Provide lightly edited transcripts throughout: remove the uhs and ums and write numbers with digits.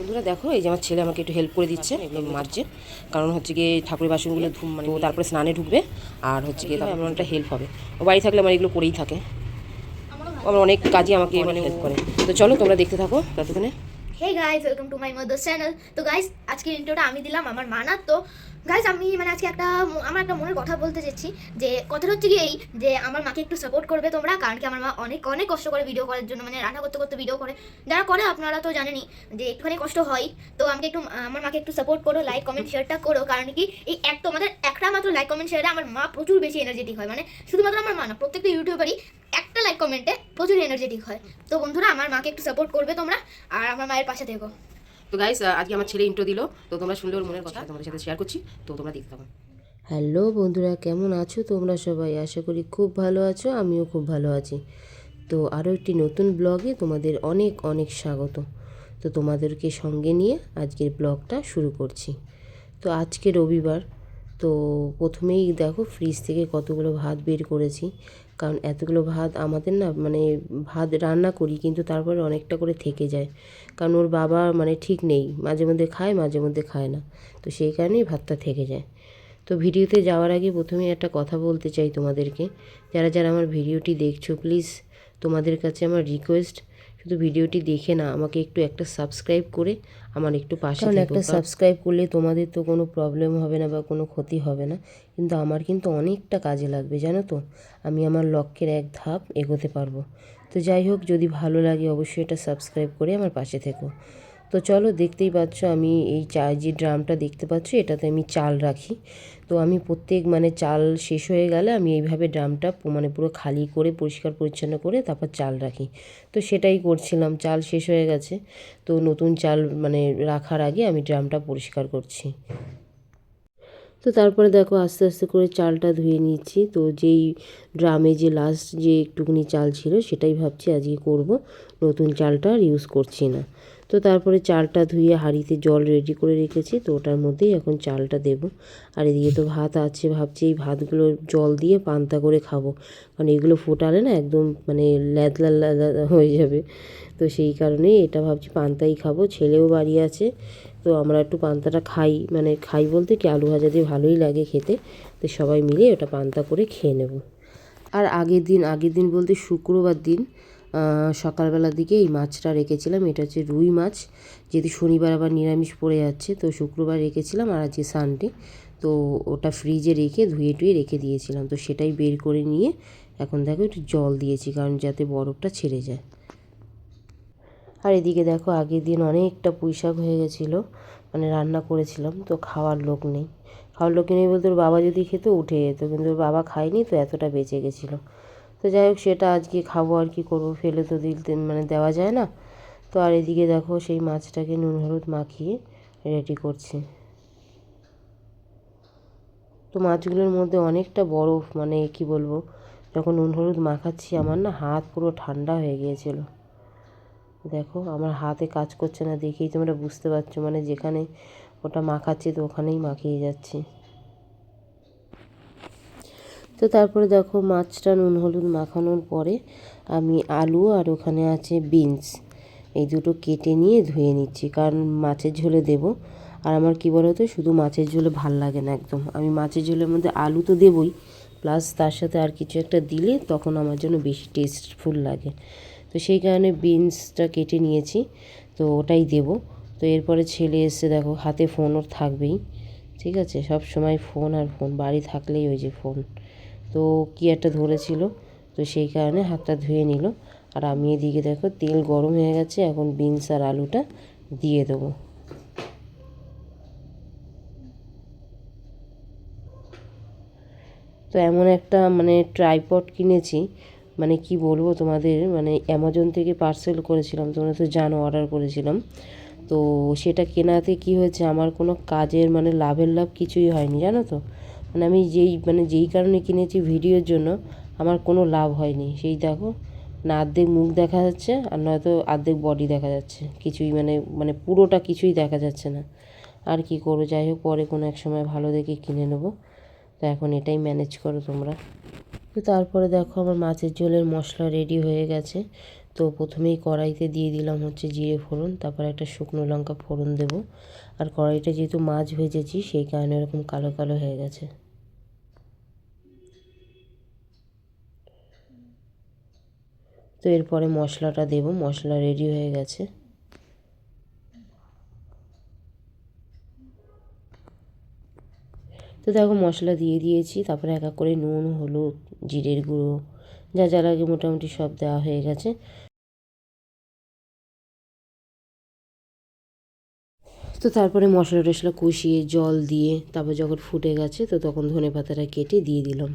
বন্ধুরা দেখো, এই যে আমার ছেলে আমাকে একটু হেল্প করে দিচ্ছে মাঝে, কারণ হচ্ছে গিয়ে ঠাকুরের বাসনগুলো মানে তারপরে স্নানে ঢুকবে, আর হচ্ছে গিয়ে তারপর অনেকটা হেল্প হবে। ও বাড়ি থাকলে আমার এগুলো করেই থাকে, আমার অনেক কাজই আমাকে মানে হেল্প করে। তো চলো তোমরা দেখতে থাকো ততক্ষণে। Hey guys, welcome to my mother's channel. তো গাইজ, আজকের ইন্ট্রোটা আমি দিলাম আমার মানার। তো গাইজ, আমি মানে আজকে আমার একটা মনের কথা বলতে চাচ্ছি। যে কথাটা হচ্ছে কি এই, যে আমার মাকে একটু সাপোর্ট করবে তোমরা, কারণ কি আমার মা অনেক অনেক কষ্ট করে ভিডিও করার জন্য, মানে রান্না করতে করতে ভিডিও করে। যারা করে আপনারা তো জানেনই যে একটুখানি কষ্ট হয়। তো আমাকে একটু, আমার মাকে একটু সাপোর্ট করো, লাইক কমেন্ট শেয়ারটা করো। কারণ কি এই তোমাদের একটা মাত্র লাইক কমেন্ট শেয়ারে আমার মা প্রচুর বেশি এনার্জেটিক হয়। মানে শুধুমাত্র আমার মা না, প্রত্যেকটা ইউটিউবারই একটা লাইক কমেন্টে প্রচুর এনার্জেটিক হয়। তো বন্ধুরা, আমার মাকে একটু সাপোর্ট করবে তোমরা, আর আমার মায়ের পাশে থেকো। তো গাইস, আজকে আমার ছেলে ইন্ট্রো দিল, তো তোমরা শুনলে ওর মনের কথা তোমাদের সাথে শেয়ার করছি, তো তোমরা দেখতে থাকো। হ্যালো বন্ধুরা, কেমন আছো তোমরা সবাই? আশা করি খুব ভালো আছো, আমিও খুব ভালো আছি। তো আরও একটি নতুন ব্লগে তোমাদের অনেক অনেক স্বাগত। তো তোমাদেরকে সঙ্গে নিয়ে আজকের ব্লগটা শুরু করছি। তো আজকে রবিবার, তো প্রথমেই দেখো ফ্রিজ থেকে কতগুলো ভাত বের করেছি। কারণ এতগুলো ভাত আমাদের না, মানে ভাত রান্না করি কিন্তু তারপরে অনেকটা করে থেকে যায়। কারণ ওর বাবা মানে ঠিক নেই, মাঝে মধ্যে খায় মাঝে মধ্যে খায় না, তো সেই কারণেই ভাতটা থেকে যায়। তো ভিডিওতে যাওয়ার আগে প্রথমে একটা কথা বলতে চাই তোমাদেরকে, যারা যারা আমার ভিডিওটি দেখছো, প্লিজ তোমাদের কাছে আমার রিকোয়েস্ট, শুধু ভিডিওটি দেখে না, আমাকে একটু একটা সাবস্ক্রাইব করে আমার একটু পাশে থেকো। একটা সাবস্ক্রাইব করলে তোমাদের তো কোনো প্রবলেম হবে না বা কোনো ক্ষতি হবে না, কিন্তু আমার কিন্তু অনেকটা কাজে লাগবে, জানো তো। আমি আমার লক্ষ্যের এক ধাপ এগোতে পারবো। তো যাই হোক, যদি ভালো লাগে অবশ্যই এটা সাবস্ক্রাইব করে আমার পাশে থেকো। তো চলো, দেখতেই পাচ্ছ আমি এই যে ড্রামটা দেখতে পাচ্ছ, এটাতে আমি চাল রাখি। তো আমি প্রত্যেক মানে চাল শেষ হয়ে গেলে আমি এইভাবে ড্রামটা মানে পুরো খালি করে পরিষ্কার পরিচ্ছন্ন করে তারপর চাল রাখি। তো সেটাই করছিলাম, চাল শেষ হয়ে গেছে, তো নতুন চাল মানে রাখার আগে আমি ড্রামটা পরিষ্কার করছি। তো তারপরে দেখো আস্তে আস্তে করে চালটা ধুয়ে নিচ্ছি। তো যেই ড্রামে যে লাস্ট যে একটুখানি চাল ছিল সেটাই ভাবছি আজকে করব, নতুন চালটা আর ইউজ করছি না। তো তারপরে চালটা ধুয়ে হাঁড়িতে জল রেডি করে রেখেছি, তো ওটার মধ্যেই এখন চালটা দেব। আর এদিকে তো ভাত আছে, ভাবছি এই ভাতগুলো জল দিয়ে পান্তা করে খাবো, কারণ এগুলো ফোটালে না একদম মানে ল্যাদলা ল্যাদলা হয়ে যাবে। তো সেই কারণেই এটা ভাবছি পান্তাই খাবো, ছেলেও বাড়ি আছে। তো আমরা একটু পান্তাটা খাই, মানে খাই বলতে কি আলু ভাজা দিয়ে ভালোই লাগে খেতে, তো সবাই মিলে ওটা পান্তা করে খেয়ে নেব। আর আগের দিন বলতে শুক্রবার দিন সকালবেলার দিকে এই মাছটা রেখেছিলাম, এটা হচ্ছে রুই মাছ। যেহেতু শনিবার আবার নিরামিষ পড়ে যাচ্ছে, তো শুক্রবার রেখেছিলাম আর আজকে সানডে, তো ওটা ফ্রিজে রেখে ধুয়ে টুয়ে রেখে দিয়েছিলাম। তো সেটাই বের করে নিয়ে এখন দেখো একটু জল দিয়েছি, কারণ যাতে বরফটা ছেড়ে যায়। আর এদিকে দেখো আগের দিন অনেকটা পুঁইশাক হয়ে গেছিলো, মানে রান্না করেছিলাম, তো খাওয়ার লোক নেই। খাওয়ার লোক নেই বলতে ওর বাবা যদি খেত উঠে যেত, কিন্তু ওর বাবা খায়নি, তো এতটা বেঁচে গেছিলো। তো যাই হোক, সেটা আজকে খাবো, আর কি করবো, ফেলে তো দিতে মানে দেওয়া যায় না। তো আর এদিকে দেখো সেই মাছটাকে নুন হলুদ মাখিয়ে রেডি করছি। তো মাছগুলোর মধ্যে অনেকটা বরফ, মানে কি বলবো, যখন নুন হলুদ মাখাচ্ছি আমার না হাত পুরো ঠান্ডা হয়ে গিয়েছিলো। দেখো আমার হাতে কাজ করছে না দেখেই তোমরা বুঝতে পারছো, মানে যেখানে ওটা মাখাচ্ছি তো ওখানেই মাখিয়ে যাচ্ছি। তো তারপরে দেখো মাছটা নুন হলুদ মাখানোর পরে আমি আলু আর ওখানে আছে বিনস, এই দুটো কেটে নিয়ে ধুয়ে নিচ্ছি, কারণ মাছের ঝোলে দেবো। আর আমার কী বলো তো, শুধু মাছের ঝোলে ভাল লাগে না একদম, আমি মাছের ঝোলের মধ্যে আলু তো দেবই, প্লাস তার সাথে আর কিছু একটা দিলে তখন আমার জন্য বেশি টেস্টফুল লাগে। তো সেই কারণে বিনসটা কেটে নিয়েছি, তো ওটাই দেব। তো এরপরে ছেলে এসে দেখো হাতে ফোন ওর থাকবেই, ঠিক আছে, সব সময় ফোন আর ফোন, বাড়ি থাকলেই ওই যে ফোন। তো কী একটা ধরেছিল, তো সেই কারণে হাতটা ধুয়ে নিল। আর আমি এদিকে দেখো তেল গরম হয়ে গেছে, এখন বিনস আর আলুটা দিয়ে দেবো। তো এমন একটা মানে ট্রাইপড কিনেছি, মানে কি বলবো তোমাদের, মানে অ্যামাজন থেকে পার্সেল করেছিলাম, তোমরা তো জানো, অর্ডার করেছিলাম। তো সেটা কেনাতে কি হয়েছে, আমার কোনো কাজের মানে লাভের লাভ কিছুই হয়নি, জানো তো। মানে আমি যেই কারণে কিনেছি ভিডিওর জন্য, আমার কোনো লাভ হয়নি। সেই দেখো না, অর্ধেক মুখ দেখা যাচ্ছে আর নয়তো অর্ধেক বডি দেখা যাচ্ছে, কিছুই মানে মানে পুরোটা কিছুই দেখা যাচ্ছে না। আর কি করবো, যাই হোক পরে কোনো এক সময় ভালো দেখে কিনে নেবো। তো এখন এটাই ম্যানেজ করো তোমরা। তো তারপরে দেখো আমার মাছের ঝোলের মশলা রেডি হয়ে গেছে। তো প্রথমেই কড়াইতে দিয়ে দিলাম হচ্ছে জিরে ফোড়ন, তারপর একটা শুকনো লঙ্কা ফোড়ন দেবো। আর কড়াইটা যেহেতু মাছ ভেজেছি সেই কারণে এরকম কালো কালো হয়ে গেছে। তো এরপরে মশলাটা দেবো, মশলা রেডি হয়ে গেছে। তো দেখো মশলা দিয়ে দিয়েছি, তারপরে এক এক করে নুন, হলুদ, জিরের গুঁড়ো যা যা লাগে মোটামুটি সব দেওয়া হয়ে গেছে। তো তারপরে মশলা টশলা কষিয়ে জল দিয়ে তারপর যখন ফুটে গেছে তো তখন ধনেপাতাটা কেটে দিয়ে দিলাম।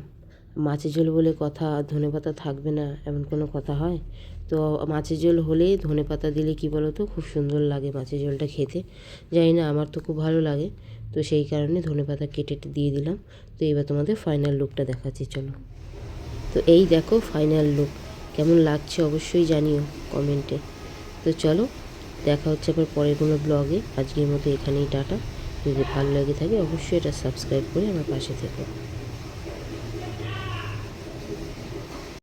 মাছের ঝোল বলে কথা, ধনেপাতা থাকবে না এমন কোনো কথা হয়? তো মাছের ঝোল হলে ধনেপাতা দিলে কি বলো তো খুব সুন্দর লাগে মাছের ঝোলটা খেতে। জানি না, আমার তো খুব ভালো লাগে। তো সেই কারণে ধনেপাতা কেটে দিয়ে দিলাম। তো এবার তোমাদের ফাইনাল লুকটা দেখাচ্ছি, চলো। তো এই দেখো ফাইনাল লুক, কেমন লাগছে অবশ্যই জানিও কমেন্টে। তো চলো, দেখা হচ্ছে আবার পরের কোনো ব্লগে। আজকের মতো এখানেই টাটা। যদি ভালো লেগে থাকে অবশ্যই এটা সাবস্ক্রাইব করে আমার পাশে থেকো।